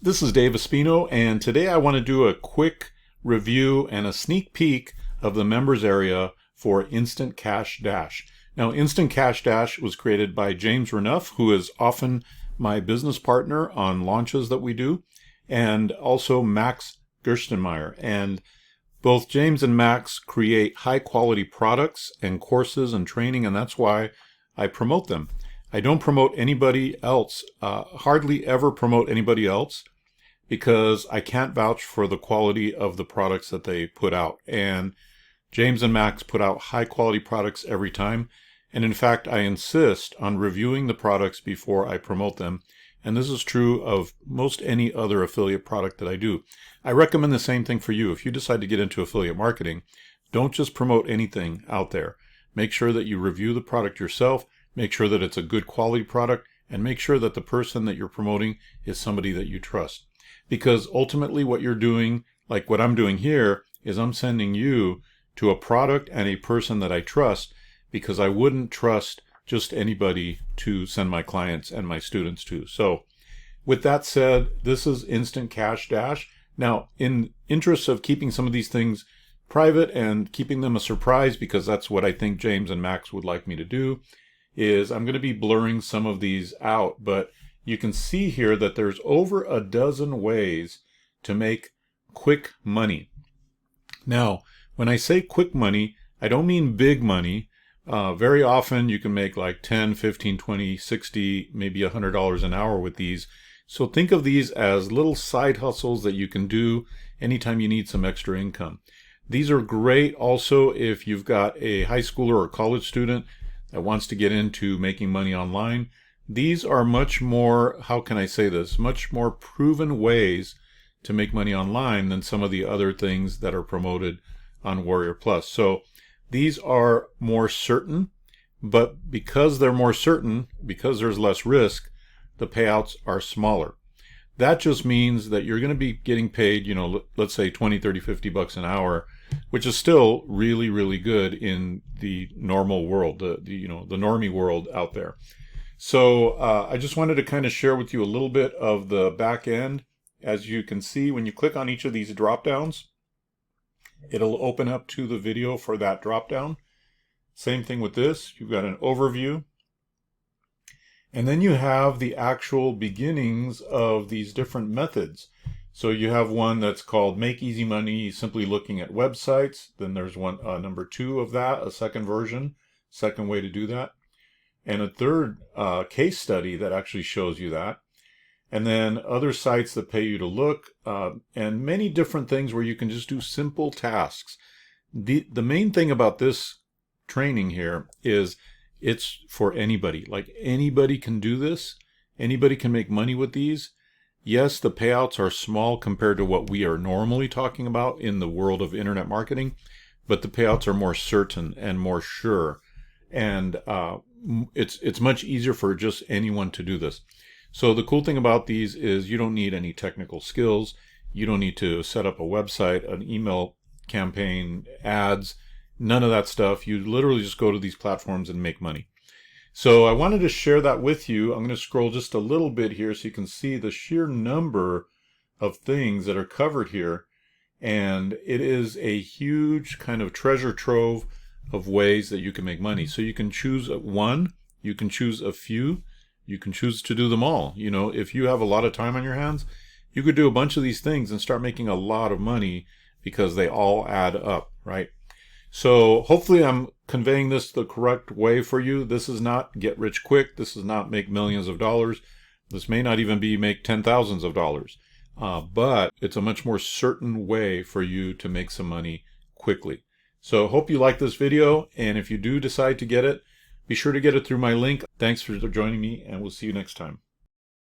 This is Dave Espino, and today I want to do a quick review and a sneak peek of the members area for Instant Cash Dash. Now, Instant Cash Dash was created by James Reneff, who is often my business partner on launches that we do, and also Max Gerstenmaier. And both James and Max create high quality products and courses and training, and that's why I promote them. I don't promote anybody else, hardly ever promote anybody else, because I can't vouch for the quality of the products that they put out. And James and Max put out high quality products every time. And in fact, I insist on reviewing the products before I promote them. And this is true of most any other affiliate product that I do. I recommend the same thing for you. If you decide to get into affiliate marketing, don't just promote anything out there. Make sure that you review the product yourself. Make sure that it's a good quality product, and make sure that the person that you're promoting is somebody that you trust. Because ultimately what you're doing, like what I'm doing here, is I'm sending you to a product and a person that I trust, because I wouldn't trust just anybody to send my clients and my students to. So with that said, this is Instant Cash Dash. Now, in interest of keeping some of these things private and keeping them a surprise, because that's what I think James and Max would like me to do, is I'm going to be blurring some of these out, but you can see here that there's over a dozen ways to make quick money. Now, when I say quick money, I don't mean big money. Very often you can make like 10, 15, 20, 60, maybe $100 an hour with these. So think of these as little side hustles that you can do anytime you need some extra income. These are great also if you've got a high schooler or college student that wants to get into making money online. These are much more, how can I say this, much more proven ways to make money online than some of the other things that are promoted on Warrior Plus. So these are more certain, but because they're more certain, because there's less risk, the payouts are smaller. That just means that you're going to be getting paid, let's say 20, 30, 50 bucks an hour, which is still really, really good in the normal world, the normie world out there. So I just wanted to kind of share with you a little bit of the back end. As you can see, when you click on each of these drop downs, it'll open up to the video for that drop down. Same thing with this. You've got an overview. And then you have the actual beginnings of these different methods. So you have one that's called Make Easy Money Simply Looking at Websites. Then there's one, number 2 of that, a second version, second way to do that. And a third case study that actually shows you that. And then other sites that pay you to look, and many different things where you can just do simple tasks. The main thing about this training here is it's for anybody. Like, anybody can do this. Anybody can make money with these. Yes, the payouts are small compared to what we are normally talking about in the world of internet marketing, but the payouts are more certain and more sure. And it's much easier for just anyone to do this. So the cool thing about these is you don't need any technical skills. You don't need to set up a website, an email campaign, ads, none of that stuff. You literally just go to these platforms and make money. So I wanted to share that with you. I'm going to scroll just a little bit here so you can see the sheer number of things that are covered here. And it is a huge kind of treasure trove of ways that you can make money. So you can choose one, you can choose a few, you can choose to do them all. If you have a lot of time on your hands, you could do a bunch of these things and start making a lot of money because they all add up, right? So hopefully I'm conveying this the correct way for you. This is not get rich quick. This is not make millions of dollars. This may not even be make $10,000s of dollars. But it's a much more certain way for you to make some money quickly. So hope you like this video, and if you do decide to get it, be sure to get it through my link. Thanks for joining me, and we'll see you next time.